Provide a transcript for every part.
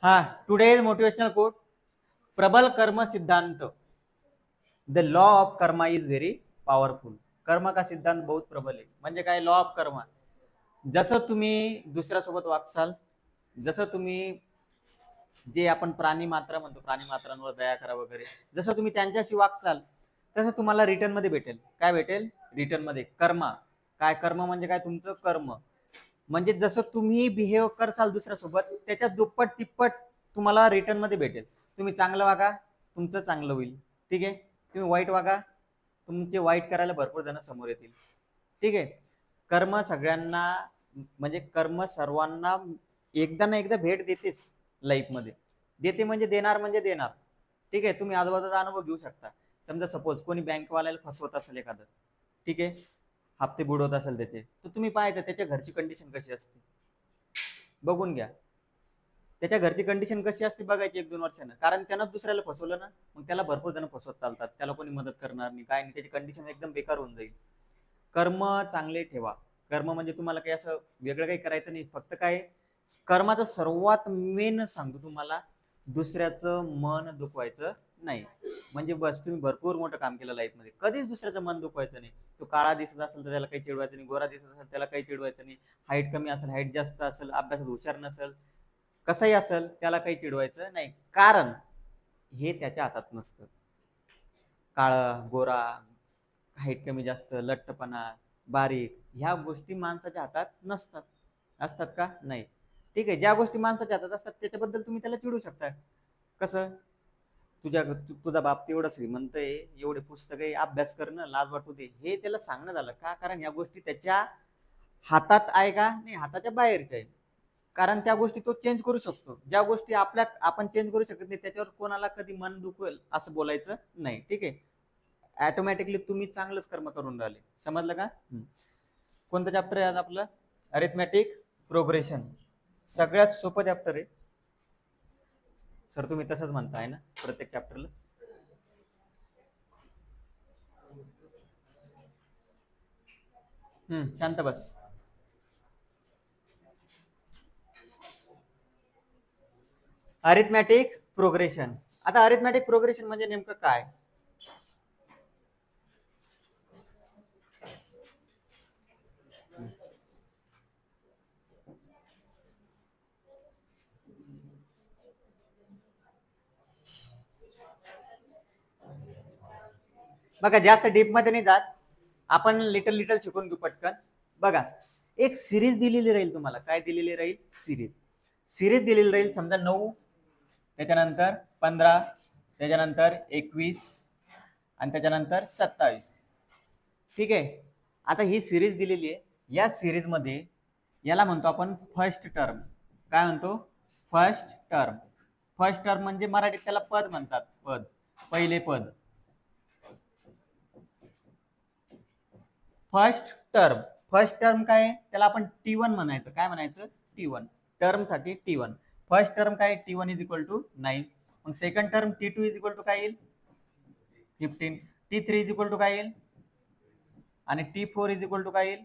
हा today's motivational quote, प्रबल कर्म सिद्धांत, the law of Karma is very powerful. कर्म का सिद्धांत बहुत प्रबल आहे. म्हणजे काय? लॉ ऑफ कर्मा. जसं तुम्ही दुसऱ्यासोबत वागसाल, जसं तुम्ही जे आपण प्राणी मात्र म्हणतो, प्राणी मात्रांवर दया करा वगैरे, जसं तुम्ही त्यांच्याशी वागसाल तसं तुम्हाला रिटर्न मध्ये भेटेल. काय भेटेल? रिटर्न मध्ये कर्मा. काय? कर्म म्हणजे काय? तुमचं कर्म. म्हणजे जसं तुम्ही बिहेव करसाल दुसऱ्यासोबत त्याच्या दुप्पट तिप्पट तुम्हाला रिटर्न मध्ये भेटेल. तुम्ही चांगलं वागा, तुमचं चांगलं होईल. ठीक आहे. तुम्ही वाईट वागा, तुमचे वाईट करायला भरपूर जण समोर येतील. ठीक आहे. कर्म सगळ्यांना, म्हणजे कर्म सर्वांना एकदा ना एकदा भेट देतेच लाईफमध्ये. देते म्हणजे देणार, म्हणजे देणार. ठीक आहे. तुम्ही आजूबाजूचा अनुभव घेऊ शकता. समजा सपोज कोणी बँकवाल्याला फसवत असेल एखादं, ठीक आहे, हप्ते बुडवत असेल त्याचे, तर तुम्ही पाहायचं त्याच्या घरची कंडिशन कशी असते, बघून घ्या. त्याच्या घरची कंडिशन कशी असते बघायची 1-2 वर्षानं. कारण त्यानं दुसऱ्याला फसवलं ना, मग त्याला भरपूर जण फसवत चालतात. त्याला कोणी मदत करणार नाही, काय नाही, त्याची कंडिशन एकदम बेकार होऊन जाईल. कर्म चांगले ठेवा. कर्म म्हणजे तुम्हाला काही असं वेगळं काही करायचं नाही. फक्त काय, कर्माचं सर्वात मेन सांगतो तुम्हाला, दुसऱ्याचं मन दुखवायचं नाही. म्हणजे बस तुम्ही भरपूर मोठं काम केलं लाईफमध्ये, कधीच दुसऱ्याचं मन दुखवायचं नाही. तो काळा दिसत असेल तर त्याला काही चिडवायचं नाही, गोरा दिसत असेल त्याला काही चिडवायचं नाही, हाईट कमी असेल, हाईट जास्त असेल, अभ्यासात हुशार नसेल, कसंही असेल, त्याला काही चिडवायचं नाही. कारण हे त्याच्या हातात नसतं. काळा गोरा, हाईट कमी जास्त, लठ्ठपणा, बारीक, ह्या गोष्टी माणसाच्या हातात नसतात. असतात का? नाही. ठीक आहे. ज्या गोष्टी माणसाच्या हातात असतात त्याच्याबद्दल तुम्ही त्याला चिडू शकता. कसं? तुझा बाप तेवढा श्रीमंत आहे, एवढे पुस्तक आहे, अभ्यास करणं, लाज वाटू दे, हे त्याला सांगणं झालं का? कारण या गोष्टी त्याच्या हातात आहे का? नाही, हाताच्या बाहेरच्या आहे. कारण त्या गोष्टी तो चेंज करू शकतो. ज्या गोष्टी आपण चेंज करू शकत नाही त्याच्यावर कोणाला कधी मन दुखेल असं बोलायचं नाही. ठीक आहे. ऑटोमॅटिकली तुम्ही चांगलंच कर्म करून राहिले. समजलं का? कोणतं चॅप्टर आहे आज आपलं? Arithmetic progression. सगळ्यात सोपं चॅप्टर आहे सर. तुम्ही तसंच म्हणताय ना प्रत्येक चॅप्टरला? शांत बस. Arithmetic progression. आता अरिथमॅटिक प्रोग्रेशन म्हणजे नेमकं काय? बघा, जास्त डीप मध्ये नाही जात, आपण लिटल लिटल शिकून घेऊ पटकन. बघा, एक सिरीज दिलेली राहील तुम्हाला. काय दिलेली राहील? सिरीज. सिरीज दिलेली राहील. समजा 9, त्याच्यानंतर 15, त्याच्यानंतर 21 आणि त्याच्यानंतर 27. ठीक आहे. आता ही सिरीज दिलेली आहे. या सिरीज मध्ये याला म्हणतो आपण फर्स्ट टर्म. काय म्हणतो? First term. फर्स्ट टर्म म्हणजे मराठीत त्याला पद म्हणतात. पद, पहिले पद. First term. फर्स्ट टर्म काय? त्याला आपण T1 म्हणायचं. काय म्हणायचं? T1. टर्म साठी T1. फर्स्ट टर्म काय? T1 is equal to 9. मग second term T2 is equal to काय येईल? 15. T3 इज इक्वल टू काय येईल? आणि T4 इज इक्वल टू काय येईल?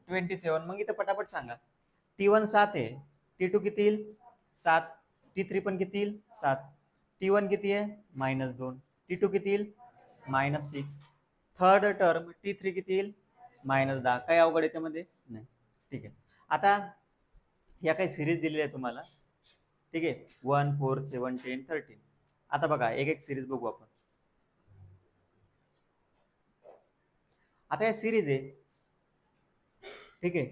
27. मग इथं पटापट सांगा. T1 7 आहे, T2 किती येईल? 7. T3 पण किती येईल? 7. T1 किती आहे? -2. T2 किती येईल? -6. थर्ड टर्म T3 किती येईल? -10. काही अवघड याच्यामध्ये नाही. ठीक आहे. आता या काही सिरीज दिलेल्या आहे तुम्हाला. ठीक आहे. 1, 4, 7, 10, 13. आता बघा, एक एक सिरीज बघू आपण. आता या सिरीज आहे. ठीक आहे.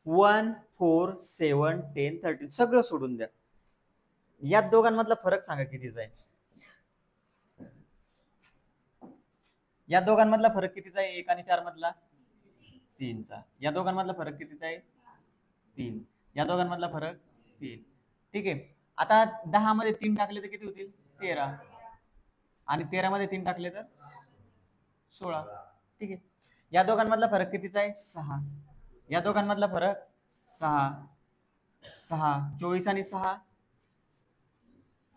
1, 4, 7, 10, 13 सगळं सोडून द्या. या दोघांमधला फरक सांगा कितीचा आहे? या दोघांमधला फरक कितीचा आहे? 1 आणि 4 मधला? 3चा. या दोघांमधला फरक कितीचा आहे? 3. या दोघांमधला फरक 3. ठीक आहे. आता 10 मध्ये 3 टाकले तर किती होतील? 13. आणि 13 मध्ये 3 टाकले तर 16. ठीक आहे. या दोघांमधला फरक कितीचा आहे? 6. या दोघांमधला फरक 6. 6. 24 आणि 6,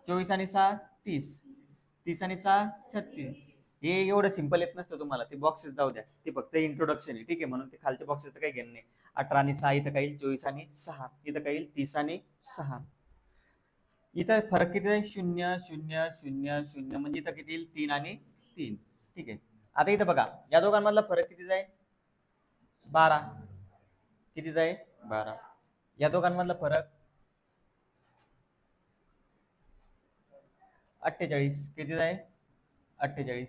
24 आणि 6 30. 30 आणि 6 36. हे एवढं सिंपल येत नसतं तुम्हाला. ते बॉक्सेस जाऊ द्या, ते फक्त इंट्रोडक्शन आहे. ठीक आहे. म्हणून ते खालच्या बॉक्सेसचं काही घेणं नाही. 18 आणि 6 इथं काही 24 आणि 6 इथं काही 30 आणि 6. इथं फरक किती आहे? 0 0 0 0 म्हणजे इथं किती येईल? 3 आणि 3. ठीक आहे. आता इथं बघा या दोघांमधला फरक कितीचा आहे? 12. कितीचा आहे? 12. या दोघांमधला फरक 48. कितीचा आहे? 48.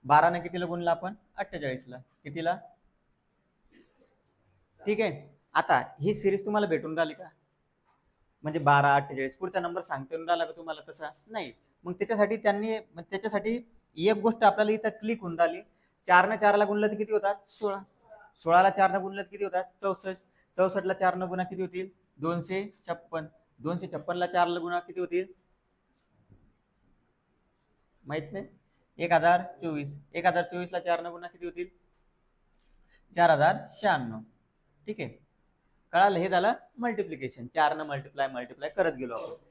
12 ने कितीला गुणला आपण? 48ला. कितीला? ठीक आहे. आता ही सिरीज तुम्हाला भेटून राहिली का? म्हणजे 12 48 पुढचा नंबर सांगता येऊन राहिला का तुम्हाला? तसा नाही. मग त्याच्यासाठी एक गोष्ट आपल्याला इथं क्लिक होऊन राहिली. 4 ने 4 ला गुणलं तर किती होतात? 16. 16 ला 4 ने गुणलं तर किती होतात? 64. 64 ला 4 ने गुणा किती होतील? 256. 256 ला 4 ला गुणा किती होतील? माहित नाही. 1024. 1024 ला 4 ने गुणा किती होतील? 4096. ठीक आहे. कळालं? हे झालं मल्टिप्लिकेशन. 4 न मल्टिप्लाय करत गेलो आपण.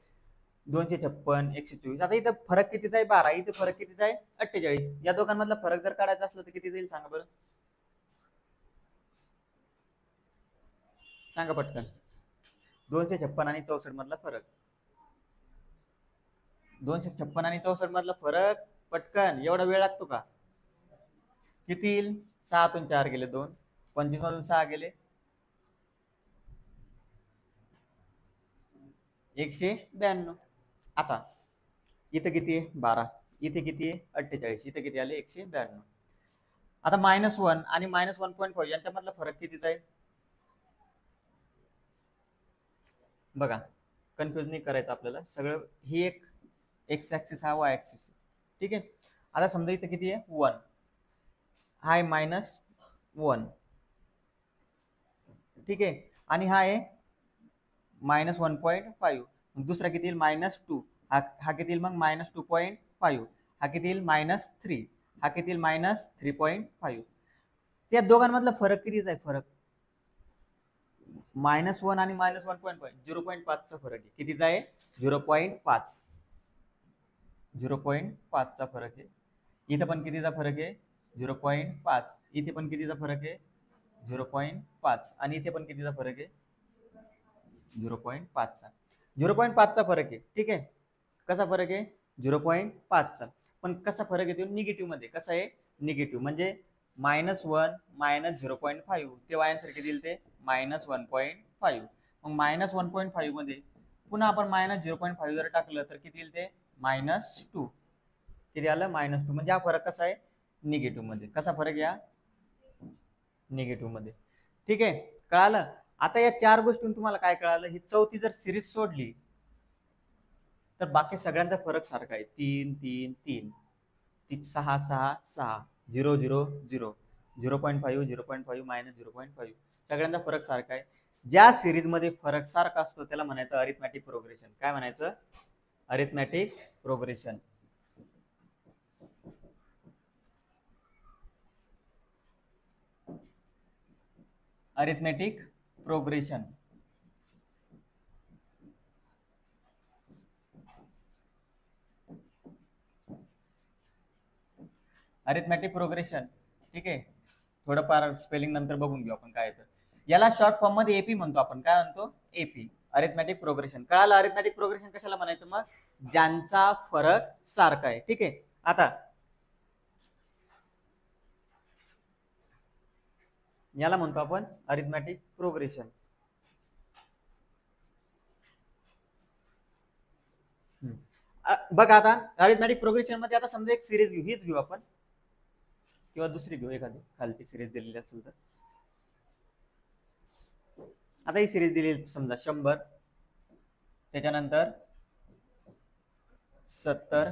256 124. आता इथं फरक कितीचा आहे? 12. इथे फरक कितीचा आहे? 48. या दोघांमधला फरक जर काढायचा असला तर किती जाईल सांगा बरं? सांगा पटकन. 256 आणि 64 मधला फरक. 256 आणि 64 मधला फरक पटकन. एवढा वेळ लागतो का? किती येईल? 6 तून 4 गेले 2. 25 मधून 6 गेले 192. आता इथं किती आहे? 12. इथे किती आहे? 48. इथे किती आले? 192. आता -1 आणि -1.5 यांच्यामधला फरक कितीचा आहे? बघा, कन्फ्युज नाही करायचं आपल्याला. सगळं ही एक एक्स ऍक्सिस हा वाय ऍक्सिस. ठीक आहे. आता समजा इथं किती आहे? 1. हा आहे -1. ठीक आहे. आणि हा आहे -1.5. दुसरा किती येईल? -2. हा किती येईल मग? -2.5. हा किती येईल? -3. हा किती येईल? -3.5. त्या दोघांमधला फरक कितीचा आहे? फरक -1 आणि -1.5 0.5चा फरक आहे. कितीचा आहे? 0.5. 0.5चा फरक आहे. इथं पण कितीचा फरक आहे? 0.5. इथे पण कितीचा फरक आहे? 0.5. आणि इथे पण कितीचा फरक आहे? 0.5चा. 0.5चा फरक आहे. ठीक आहे. कसा फरक आहे? 0.5चा. पण कसा फरक येतो? निगेटिव्ह मध्ये. कसा आहे? निगेटिव्ह. म्हणजे -1 -0.5 ते वायांसाठी किती दिले? ते -1.5. मग -1.5 मध्ये पुन्हा आपण -0.5 जर टाकलं तर किती येईल? ते -2. किती आलं? -2. म्हणजे हा फरक कसा आहे? निगेटिव्ह मध्ये. कसा फरक या? निगेटिव्ह मध्ये. ठीक आहे. कळालं? आता या 4 गोष्टींतून तुम्हाला काय कळालं? ही चौथी जर सिरीज सोडली तर बाकी सगळ्यांचा फरक सारखा आहे. 3 3 3 6 6 6 0 0 0 0.5 0.5 -0.5 सगळ्यांचा फरक सारखा आहे. ज्या सिरीज मध्ये फरक सारखा असतो त्याला म्हणायचं अरिथमॅटिक प्रोग्रेशन. काय म्हणायचं? Arithmetic progression. Arithmetic progression. Arithmetic progression. ठीक आहे. थोडंफार स्पेलिंग नंतर बघून घेऊ आपण काय येतं. याला शॉर्ट फॉर्म मध्ये एपी म्हणतो आपण. काय म्हणतो? एपी. Arithmetic progression. कळालं? अरिथमॅटिक प्रोग्रेशन कशाला म्हणायचं मग? ज्यांचा फरक सारखा आहे. ठीक आहे. आता याला म्हणतो आपण अरिथमॅटिक प्रोग्रेशन. बघा आता अरिथमॅटिक प्रोग्रेशन मध्ये आता समजा एक सिरीज घेऊ. हीच घेऊ आपण किंवा दुसरी घेऊ एखादी खालची सिरीज दिलेली असेल तर. आता ही सिरीज दिलेली समजा 100, त्याच्यानंतर 70,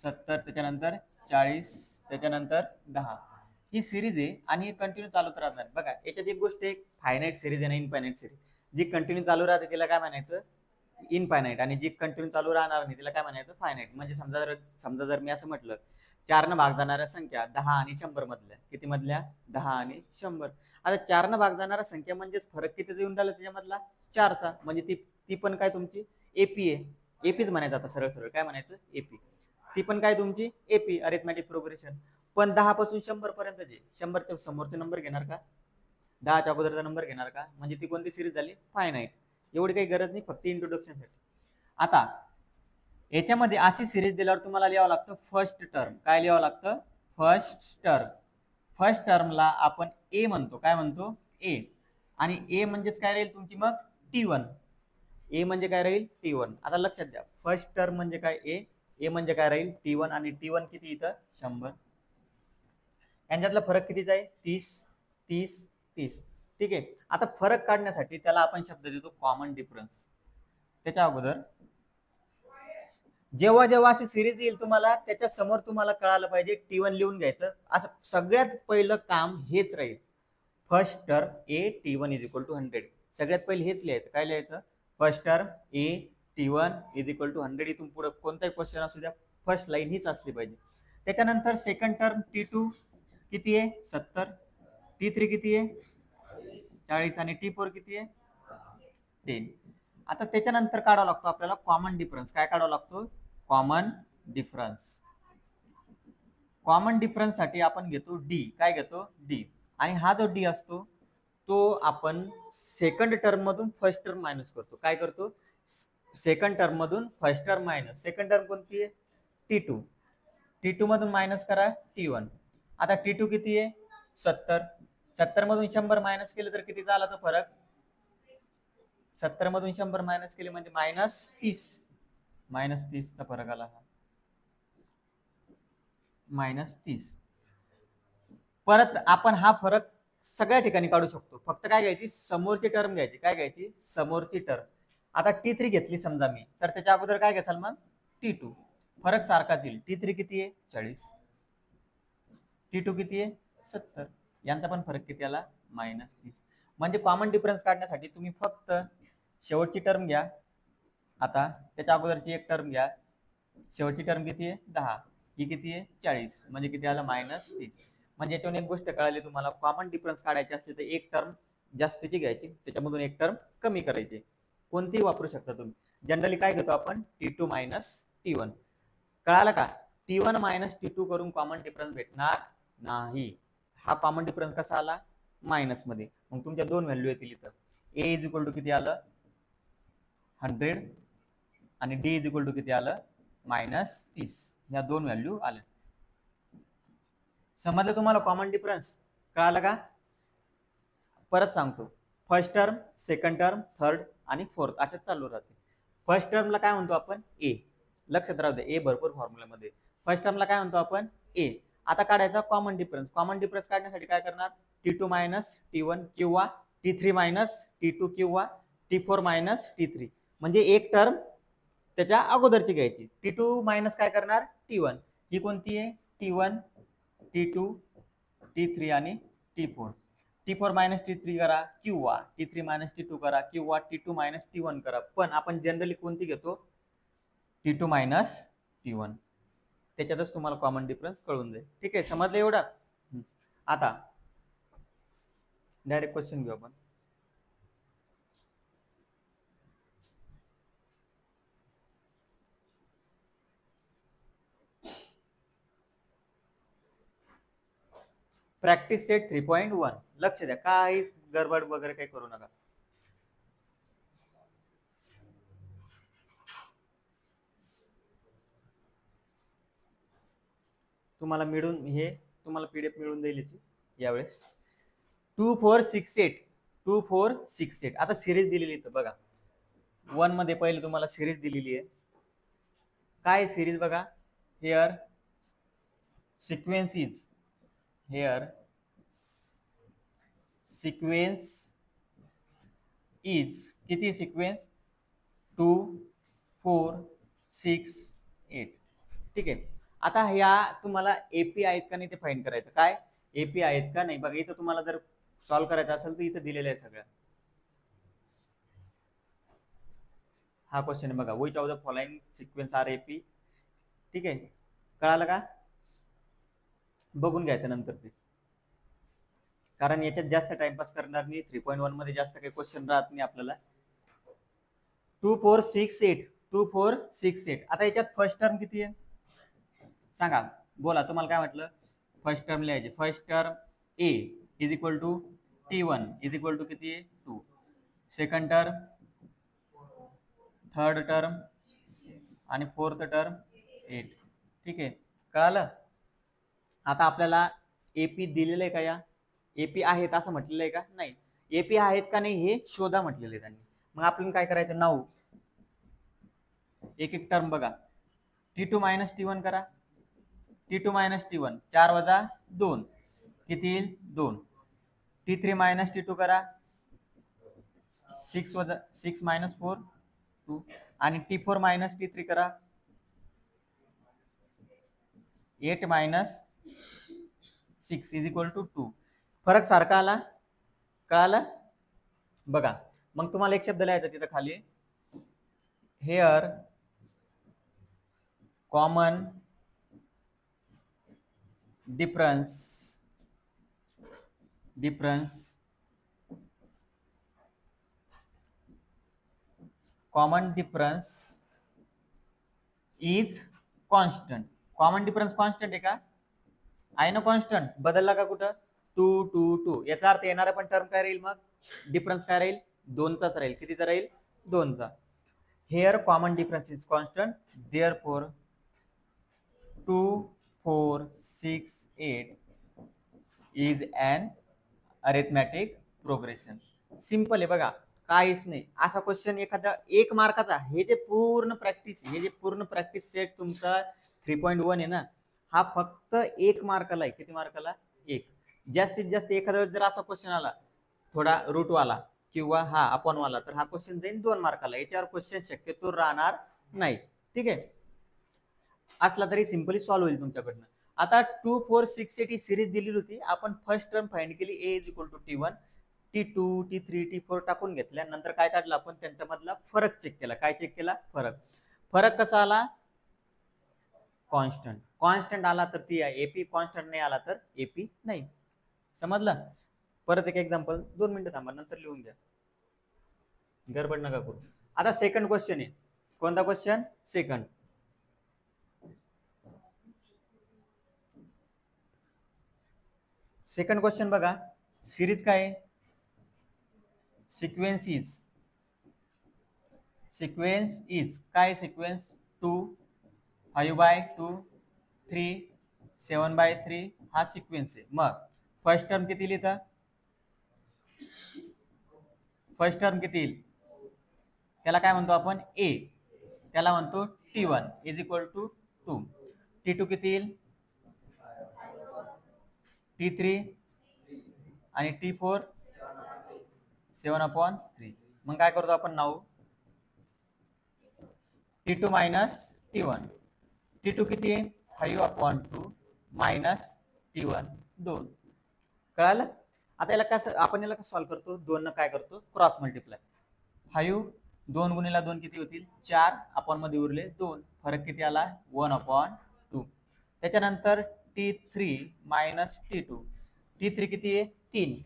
त्याच्यानंतर 40, त्याच्यानंतर 10. ही सिरीज आहे आणि कंटिन्यू चालूच राहणार. बघा याच्यात एक गोष्ट एक फायनाईट सिरीज आहे ना इनफायनाईट सिरीज. जी कंटिन्यू चालू राहते तिला काय म्हणायचं? इनफायनाईट. आणि जी कंटिन्यू चालू राहणार नाही तिला काय म्हणायचं? फायनाईट. म्हणजे समजा जर मी असं म्हटलं 4 न भाग जाणाऱ्या संख्या 10 आणि 100 मधल्या. किती मधल्या? 10 आणि 100. आता 4 न भाग जाणाऱ्या संख्या म्हणजे फरक किती येऊन राहिला त्याच्यामधला? 4चा. म्हणजे ती पण काय तुमची? एपी आहे. एपीच म्हणायचं. आता सरळ सरळ काय म्हणायचं? एपी. ती पण काय तुमची? एपी. Arithmetic progression. पण 10 पासून 100 पर्यंत जे 100 च्या समोरचे नंबर घेणार का? 10च्या अगोदरचा नंबर घेणार का? म्हणजे ती कोणती सिरीज झाली? फायनाईट. एवढी काही गरज नाही, फक्त इंट्रोडक्शन साठी. आता याच्यामध्ये अशी सिरीज दिल्यावर तुम्हाला लिहावं लागतं फर्स्ट टर्म. काय लिहावं लागतं? First term. फर्स्ट टर्मला आपण ए म्हणतो. काय म्हणतो? ए. आणि ए म्हणजेच काय राहील तुमची मग T1. ए म्हणजे काय राहील? T1. आता लक्षात द्या, फर्स्ट टर्म म्हणजे काय? ए म्हणजे काय राहील? T1. आणि T1 किती इथं? 100. यांच्यातला फरक कितीचा आहे? 30, 30, 30. ठीक आहे. आता फरक काढण्यासाठी त्याला आपण शब्द देतो कॉमन डिफरन्स. त्याच्या अगोदर जेव्हा जेव्हा अशी सिरीज येईल तुम्हाला त्याच्या समोर तुम्हाला कळालं पाहिजे T1 लिहून घ्यायचं. असं सगळ्यात पहिलं काम हेच राहील. First term a T1 is equal to 100. सगळ्यात पहिले हेच लिहायचं. काय लिहायचं? First term a T1 is equal to 100. इथून पुढे कोणताही क्वेश्चन असू द्या, फर्स्ट लाईन हीच असली पाहिजे. त्याच्यानंतर सेकंड टर्म T2 किती आहे? 70. T3 किती आहे? 40. आणि T4 किती आहे? 10. आता त्याच्यानंतर काढावा लागतो आपल्याला कॉमन डिफरन्स. काय काढावा लागतो? Common difference. कॉमन डिफरन्स साठी आपण घेतो डी. काय घेतो? डी. आणि हा जो डी असतो तो आपण सेकंड टर्म मधून फर्स्ट टर्म मायनस करतो. काय करतो? सेकंड टर्म मधून first term minus. Second term कोणती आहे? T2. T2 मधून मायनस करा T1. आता T2 किती आहे? 70. 70 मधून 100 मायनस केलं तर किती झाला तो फरक? 70 मधून 100 मायनस केले म्हणजे -30. -30चा फरक आला हा. -30. परत आपण हा फरक सगळ्या ठिकाणी काढू शकतो. फक्त काय घ्यायची? समोरची टर्म घ्यायची. काय घ्यायची? समोरची टर्म. आता T3 घेतली समजा मी, तर त्याच्या अगोदर काय घ्याल मग? T2. फरक सारखाच येईल. T3 किती आहे? 40. T2 किती आहे? 70. यांचा पण फरक किती आला? -30. म्हणजे कॉमन डिफरन्स काढण्यासाठी तुम्ही फक्त शेवटची टर्म घ्या. आता त्याच्या अगोदरची एक टर्म घ्या. शेवटची टर्म किती आहे? 10. ही किती आहे? 40. म्हणजे किती आलं? -30. म्हणजे याच्यावर एक गोष्ट कळाली तुम्हाला, कॉमन डिफरन्स काढायची असते तर एक टर्म जास्तीची घ्यायची, त्याच्यामधून एक टर्म कमी करायची. कोणतीही वापरू शकता तुम्ही. जनरली काय घेतो आपण? T2 minus T1. कळालं का? T1 मायनस T2 करून कॉमन डिफरन्स भेटणार नाही. हा कॉमन डिफरन्स कसा आला? मायनस मध्ये. मग तुमच्या दोन व्हॅल्यू येतील इथं. ए इज इक्वल टू किती आलं? 100. आणि डी इज इक्वल टू किती आलं? -30. या दोन व्हॅल्यू आल्या. समजलं तुम्हाला कॉमन डिफरन्स? कळालं का? परत सांगतो. First term, second term, third आणि फोर्थ असे चालू राहते. फर्स्ट टर्मला काय म्हणतो आपण? ए. लक्षात राहू दे, ए भरपूर फॉर्म्युल्यामध्ये. फर्स्ट टर्मला काय म्हणतो आपण? ए. आता काढायचा कॉमन डिफरन्स. कॉमन डिफरन्स काढण्यासाठी काय करणार? T2 मायनस T1 किंवा T3 मायनस T2 किंवा T4 मायनस T3. म्हणजे एक टर्म त्याच्या अगोदरची घ्यायची. T2 मायनस काय करणार? T1. ही कोणती आहे? T1, T2, T3 आणि T4. T4 मायनस T3 करा किंवा T3 मायनस T2 करा किंवा T2 मायनस T1 करा. पण आपण जनरली कोणती घेतो? T2 minus T1. त्याच्यातच तुम्हाला कॉमन डिफरन्स कळून जाईल. ठीक आहे, समजलं एवढं? आता डायरेक्ट क्वेश्चन घेऊ आपण. Practice set 3.1. लक्ष द्या, काही गडबड वगैरे काही करू नका. तुम्हाला मिळून हे तुम्हाला पीडीएफ मिळून जाईल यावेळेस. 2468. 2468. आता सिरीज दिलेली इथं बघा. 1 मध्ये पहिले तुम्हाला सिरीज दिलेली आहे. काय सिरीज बघा? Hair sequence is, hair sequence is, किती सिक्वेन्स? 2, 4, 6, 8. ठीक आहे. आता ह्या तुम्हाला एपी आहेत का नाही ते फाइंड करायचं. काय एपी आहेत का नाही बघा. इथं तुम्हाला जर सॉल्व्ह करायचं असेल तर इथं दिलेलं आहे सगळं. हा क्वेश्चन आहे बघा. Which of the following sequence are AP. ठीक आहे, कळालं का? बघून घ्यायचं नंतर ते, कारण याच्यात जास्त टाइमपास करणार नाही. 3.1 मध्ये जास्त काही क्वेश्चन राहत नाही आपल्याला. 2468. 2468. आता याच्यात फर्स्ट टर्म किती आहे सांगा? बोला, तुम्हाला काय म्हटलं? फर्स्ट टर्म लिहायचे. First term a is equal to T1 is equal to किती आहे? 2. सेकंड टर्म थर्ड टर्म आणि फोर्थ टर्म 8. ठीक आहे, कळालं. आता आपल्याला एपी दिलेलं आहे का, या एपी आहेत असं म्हटलेलं आहे का, नाही. एपी आहेत का नाही हे शोधा म्हटलेलं आहे त्यांनी. मग आपल्याला काय करायचं, 9 एक एक टर्म बघा. T2 मायनस T1 करा. T2 मायनस T1 4 वजा 2 किती येईल 2. T3 मायनस T2 करा. 6 वजा 6 मायनस 4 2. आणि T4 मायनस T3 करा. 8 मायनस 6 इज इक्वल टू 2. फरक सारखा आला, कळालं. बघा मग तुम्हाला एक शब्द लिहायचा तिथं खाली, hair common difference is constant. Common difference constant आहे का, आहे ना कॉन्स्टंट, बदलला का कुठं, 2 2 2. याचा अर्थ येणारा पण टर्म काय राहील, मग डिफरन्स काय राहील, 2चाच राहील. कितीचा राहील, 2चा. Here common difference is constant, therefore 2 4 6 8 is an arithmetic progression. Simple आहे बघा, काहीच नाही. असा क्वेश्चन एखादा 1 मार्काचा, हे जे पूर्ण प्रॅक्टिस सेट तुमचा 3.1 आहे ना, हा फक्त 1 मार्काला आहे. किती मार्काला, 1. जास्तीत जास्त एखाद्या वेळेस जर असा क्वेश्चन आला थोडा रूटवाला किंवा हा अपॉनवाला, तर हा क्वेश्चन जाईल 2 मार्काला. याच्यावर क्वेश्चन शक्यतो राहणार नाही. ठीक आहे, असला तरी सिंपली सॉल्व्ह होईल तुमच्याकडनं. आता 2 4 6 8 ही सिरीज दिलेली होती. आपण फर्स्ट टर्म फाइंड केली, a is equal to T1 T2 T3 T4 टाकून घेतल्या. नंतर काय काढलं आपण, त्यांच्या मधला फरक चेक केला. काय चेक केला, फरक कसा आला, कॉन्स्टंट. कॉन्स्टंट आला तर ती आहे एपी, कॉन्स्टंट नाही आला तर एपी नाही. समजलं. परत एक एक्झाम्पल, 2 मिनिटं थांबा, नंतर लिहून घ्या, गडबड नका करू. आता सेकंड क्वेश्चन आहे. कोणता क्वेश्चन, सेकंड. सेकंड क्वेश्चन बघा, सिरीज काय आहे, सिक्वेन्स इज काय, सिक्वेन्स 2 5/2 3 7/3 हा सिक्वेन्स आहे. मग फर्स्ट टर्म किती लिहिता, फर्स्ट टर्म किती येईल, त्याला काय म्हणतो आपण, ए. त्याला म्हणतो T1 is equal to 2. T2 किती येईल, T3 आणि T4 7/3. मग काय करतो आपण, 9 T2 मायनस T1. T2 किती आहे, 5/2 मायनस T1 2. कळालं. आता याला कसं, आपण याला कसं सॉल्व्ह करतो, 2 न काय करतो, क्रॉस मल्टिप्लाय. 5 2 गुणिला 2 किती होतील, 4. आपण मध्ये उरले 2. फरक किती आला, 1/2. त्याच्यानंतर T3 मायनस T2. T3 किती आहे, 3.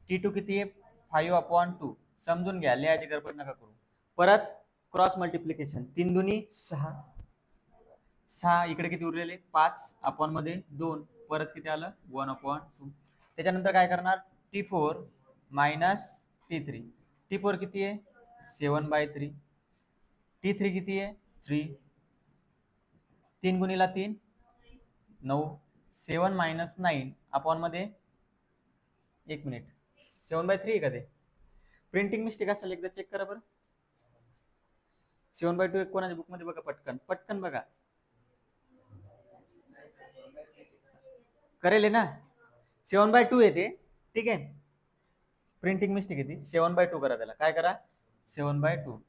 T2 किती आहे, 5/2. समजून घ्या, लिहायची गडबड नका करू. परत क्रॉस मल्टिप्लिकेशन, 3 दुनी 6. 6 इकडे किती उरलेले, 5. आपण मध्ये 2. परत किती आलं, 1/2. त्याच्यानंतर काय करणार, T4 मायनस T3. T4 किती आहे, 7/3. T3 किती आहे, 3. 3 गुणिला 3 9. 7 मायनस 9 आपण मध्ये, एक मिनिट, 7/3 आहे का ते, प्रिंटिंग मिस्टेक असेल, एकदा चेक करा बरं. 7/2 कोणाच्या बुक मध्ये बघा, पटकन बघा, करेल ना, 7/2 येते. ठीक आहे, प्रिंटिंग मिस्टेक येते, 7/2 करा. त्याला काय करा, 7/2.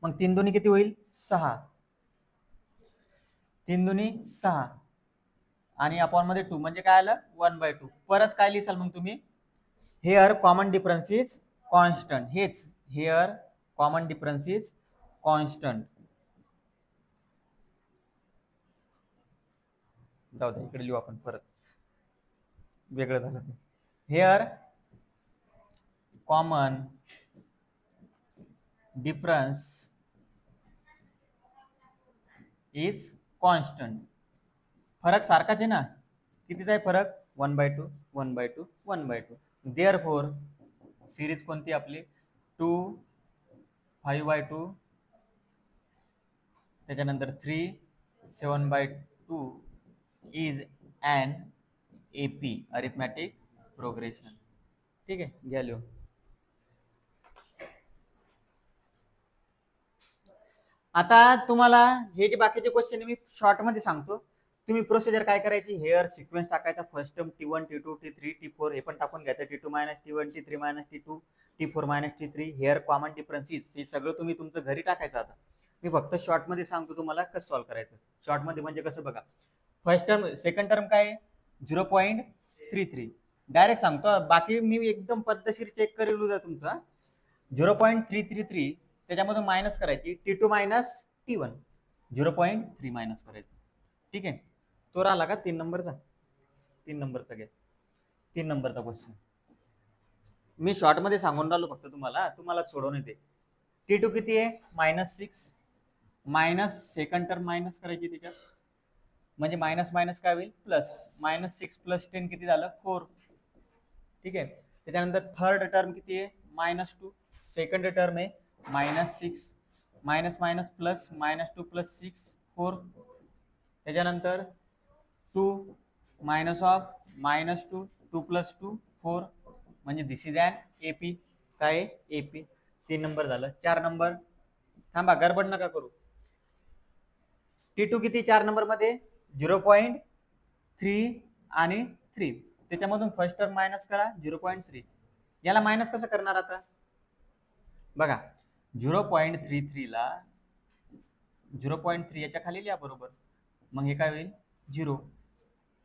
मग 3 दुनी किती होईल, 6. 3 दुनी 6 आणि आपण मध्ये 2 म्हणजे काय आलं, 1/2. परत काय लिहिसाल मग तुम्ही, here common difference is constant. हेच, here common difference is constant. जाऊ दे, इकडे लिहू आपण, परत वेगळं झालं ते. Here common difference is constant. फरक सारखाच आहे ना, कितीचा आहे फरक, 1/2 1/2 1/2. देअरफॉर सिरीज कोणती आपली 2 5/2 त्याच्यानंतर 3 7/2 is an AP arithmetic progression. ठीक आहे, घ्या लिहून. आता तुम्हाला हे जे बाकीचे क्वेश्चन मी शॉर्ट मध्ये सांगतो. तुम्ही प्रोसिजर काय करायची, हेअर सिक्वेन्स टाकायचा. First term T1 T2 T3 T4 हे पण टाकून घ्यायचं. T2 - T1 T3 - T2 T4 - T3 hair common differences हे सगळं तुम्ही तुमचं घरी टाकायचं. आता मी फक्त शॉर्ट मध्ये सांगतो तुम्हाला कसं सॉल्व्ह करायचं. शॉर्ट मध्ये म्हणजे कसं बघा, फर्स्ट टर्म सेकंड टर्म काय 0.33 डायरेक्ट सांगतो. बाकी मी एकदम पद्धतशीर चेक करेल उद्या तुमचा. 0.333 त्याच्यामधून मायनस करायची. T2 - T1 0.3 मायनस करायचं. ठीक आहे, तो राहिला का 3 नंबरचा. 3 नंबरचा घ्या. 3 नंबरचा क्वेश्चन मी शॉर्ट मध्ये सांगून राहिलो फक्त तुम्हाला सोडवून येते. T2 किती आहे -6 मायनस सेकंड टर्म मायनस करायची त्याच्यात, म्हणजे मायनस मायनस काय होईल प्लस. -6 + 10 किती झालं 4. ठीक आहे, त्याच्यानंतर थर्ड टर्म किती आहे -2. सेकंड टर्म आहे -6 मायनस मायनस प्लस -2 + 6 4. त्याच्यानंतर 2 मायनस ऑफ -2 2 + 2 4 म्हणजे दिस इज ॲन AP. काय AP. 3 नंबर झालं. 4 नंबर थांबा, गडबड नका करू. T2 किती 4 नंबर मध्ये 0.3 आणि 3 त्याच्यामधून फर्स्ट टर्म मायनस करा 0.3. याला मायनस कसं करणार आता बघा, 0.33 ला 0.3 याच्या खाली लिहा बरोबर. मग हे काय होईल 0.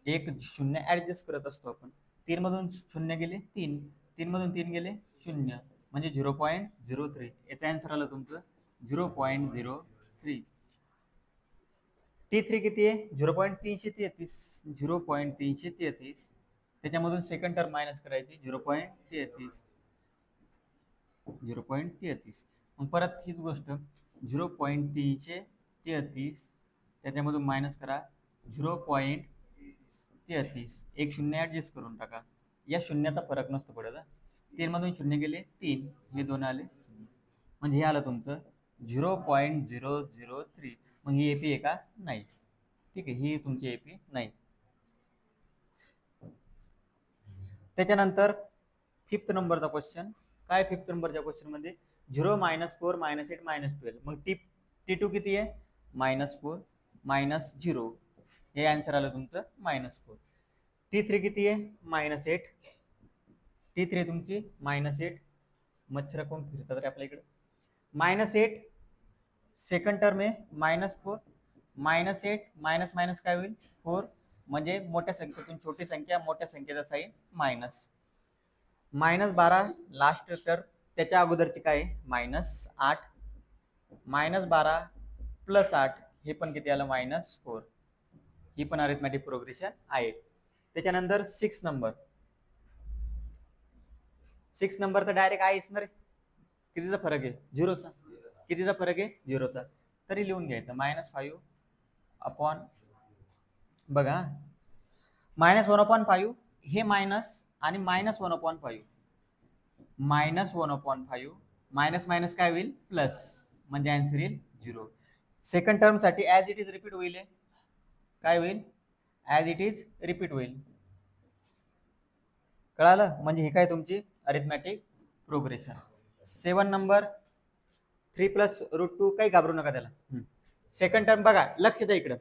एक शून्य ऍडजस्ट करत असतो आपण. 3 मधून शून्य गेले 3, 3 मधून 3 गेले 0 म्हणजे 0.03. याचा आन्सर आलं तुमचं 0.03. T3 किती आहे 0.333 0.333 त्याच्यामधून सेकंड टर्म मायनस करायची 0.33 0.33. मग परत हीच गोष्ट 0.333 त्याच्यामधून मायनस करा 0.33. एक शून्य ऍडजस्ट करून टाका. या शून्याचा फरक नसतो पडत. 3 मधून शून्य गेले 3, हे 2 आले म्हणजे हे आलं तुमचं 0.003. मग ही AP आहे का नाही. ठीक आहे, ही तुमची AP नाही. त्याच्यानंतर 5th नंबरचा क्वेश्चन काय. 5th नंबरच्या क्वेश्चन मध्ये 0 - 4 - 8 - 12 मग T2 किती आहे -4 -0 हे आन्सर आलं तुमचं -4. T3 किती आहे -8. T3 तुमची -8. मच्छर कोण फिरतात रे आपल्या इकडे. -8 सेकंड टर्म आहे -4 -8 मायनस मायनस काय होईल 4 म्हणजे मोठ्या संख्येतून छोटी संख्या मोठ्या संख्येचा साईन मायनस. -12 लास्ट टर्म त्याच्या अगोदरची काय -8 -12 + 8 हे पण किती आलं -4. ही पण अरिथमॅटिक प्रोग्रेशन आहे. त्याच्यानंतर 6 नंबर तर डायरेक्ट आहे असणार आहे. कितीचा फरक आहे 0चा. कितीचा फरक आहे 0चा. तरी लिहून घ्यायचं -5 अपॉन बघा -1/5 हे मायनस आणि -1/5 -1/5 मायनस मायनस काय होईल प्लस म्हणजे आन्सर येईल 0. सेकंड टर्म साठी ऍज इट इज रिपीट होईल. काय होईल ऍज इट इज रिपीट होईल. कळालं म्हणजे हे काय तुमची अरिथमॅटिक प्रोग्रेशन. 7 नंबर 3 + √2 काही घाबरू नका त्याला. सेकंड टर्म बघा लक्ष द्या इकडं.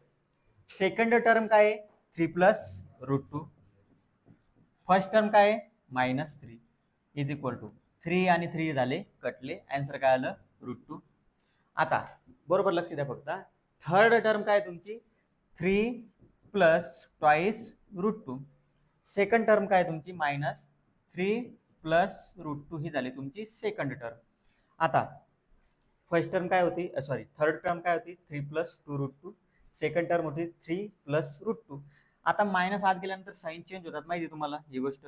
सेकंड टर्म काय आहे 3 + √2. फर्स्ट टर्म काय आहे -3 इज इक्वल टू 3 आणि 3 झाले कटले. आन्सर काय आलं √2. आता बरोबर लक्ष द्या फक्त. थर्ड टर्म काय तुमची 3 + ट्वाइस √2. सेकंड टर्म काय तुमची -3 + √2 ही झाली तुमची सेकंड टर्म. आता फर्स्ट टर्म काय होती सॉरी थर्ड टर्म काय होती 3 + 2√2. सेकंड टर्म होती 3 + √2. आता मायनस आत गेल्यानंतर साईन चेंज होतात माहिती तुम्हाला ही गोष्ट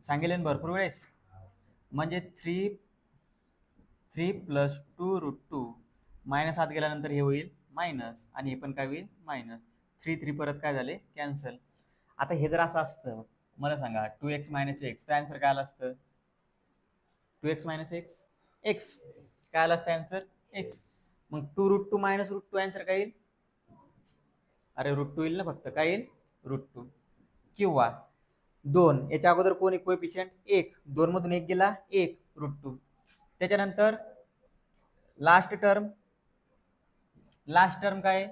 सांगितलं भरपूर वेळेस. म्हणजे 3 + 2√2 मायनस आत गेल्यानंतर हे होईल मायनस आणि हे पण काय होईल मायनस. 3 परत काय झाले कॅन्सल. आता हे जर असं असतं मला सांगा 2x - x तर आन्सर काय आलं असतं 2x मायनस एक्स एक्स काय आला असता आन्सर एक्स. मग 2√2 मायनस √2 आन्सर काय येईल? अरे √2 येईल ना फक्त, काय येईल √2. किंवा 2 याच्या अगोदर कोण कोएफिशियंट 1, 2 मधून 1 गेला 1 √2. त्याच्यानंतर लास्ट टर्म काय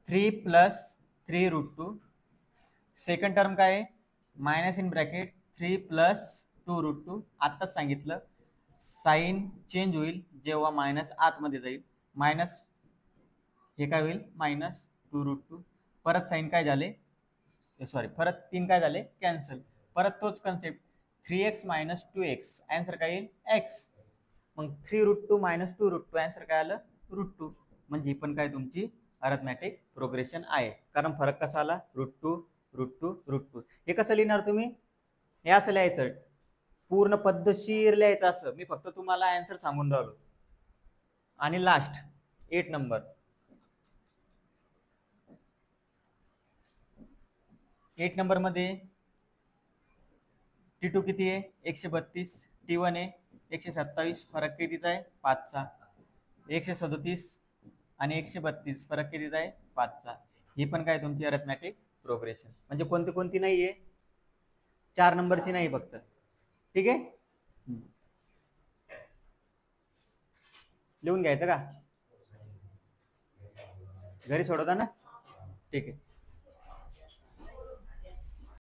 3 प्लस 3√2. सेकंड टर्म काय मायनस इन ब्रॅकेट 3 प्लस 2√2. आत्ताच सांगितलं साइन चेंज होईल जेव्हा मायनस आतमध्ये जाईल. मायनस हे काय होईल मायनस 2√2. परत साइन काय झाले सॉरी परत 3 काय झाले कॅन्सल. परत तोच concept 3x minus 2x answer काय येईल x. मग 3√2 मायनस 2√2 आन्सर काय आलं √2. म्हणजे ही पण काय तुमची अरिथमॅटिक प्रोग्रेशन आहे. कारण फरक कसा आला √2 √2 √2. हे कसं लिहिणार तुम्ही? हे असं लिहायचं पूर्ण पद्धतशीर लिहायचं असं. मी फक्त तुम्हाला आन्सर सांगून राहिलो. आणि लास्ट 8 नंबर 8 नंबर मध्ये T2 किती आहे 132, T1 आहे 127, फरक कितीचा आहे 5चा. 137 आणि 132 फरक कितीचा आहे 5चा. ही पण काय तुमची अरिथमॅटिक प्रोग्रेशन. म्हणजे कोणती कोणती नाहीये 4 नंबरची नाही फक्त. ठीक आहे लिहून घ्यायचं का घरी सोडवता ना? ठीक आहे.